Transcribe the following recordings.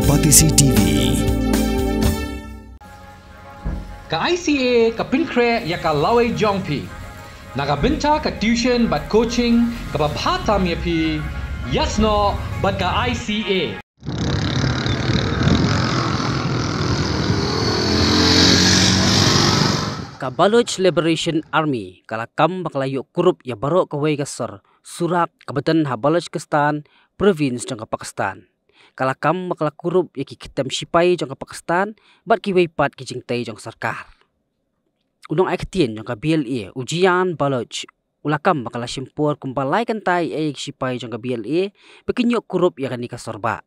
Kompetisi TV. Ka ICA ka pinkre ya ka laway jongpi. Nagabinta ka tuition bat coaching ka babhatam ya pi. Yasno bat ka ICA. Ka Baloch Liberation Army kalakam baklayo kurup ya baro kawai gasar surak kabatan ha Balochistan province jang Pakistan. Kalakam bakla kurup ya ki kitam sipai jang Pakistan bat ki weipat ki jingtai jang sarkar. Unong aktien jang BLA ujian Baloch ulakam bakala simpur kumbalai kantai ay sipai jang BLA bekinyo kurup ya kani kasorba.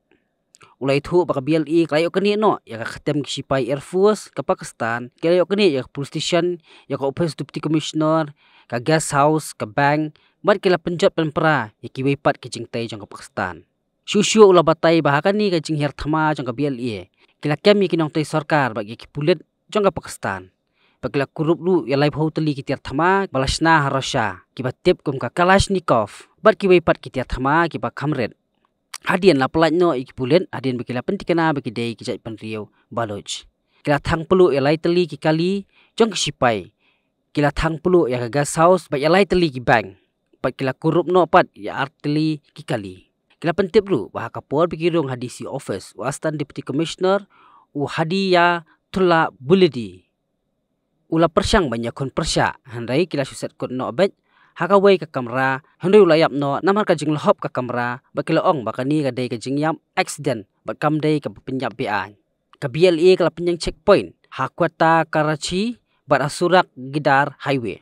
Ulai itu baka BLA kalayo kani no ya katem ki sipai Air Force ke Pakistan kalayo kani ya police station ya ka office deputy commissioner ka guest house ka bank mat kila penjat penpera ya ki weipat ki jingtai jang Pakistan. Shushu ula batai bahakan ni ka jingher thama jang BLA kila kami kinong tai sarkar bagi ki pulit jang Pakistan. Bagla kurup lu ya live hoteli ki tiar thama balashna harasha ki batip kum ka Kalashnikov bat ki weipat ki tiar thama ki ba kamret. Hadian la pelat no iki pulen hadian bekila pentikana beki dei ki jai penriau Baloch. Kila thang pelu ya lai teli ki kali jong sipai. Kila thang pelu ya gas house ba ya lai teli ki bank. Pat kila kurup no pat ya arteli ki kali. Kila pentip lu bah kapor beki rong hadisi office wastan deputy commissioner u hadiya tula bulidi. Ula persyang banyak kon persya handai kila suset kon no abet hakawai ka kamera handai ulayap no namar ka jing lohop ka kamera bakila ong bakani ka dei ka jing yam accident bakam dei ka penyap bian ka BLA kala penyang checkpoint Hakwata Karachi bat asurak gidar highway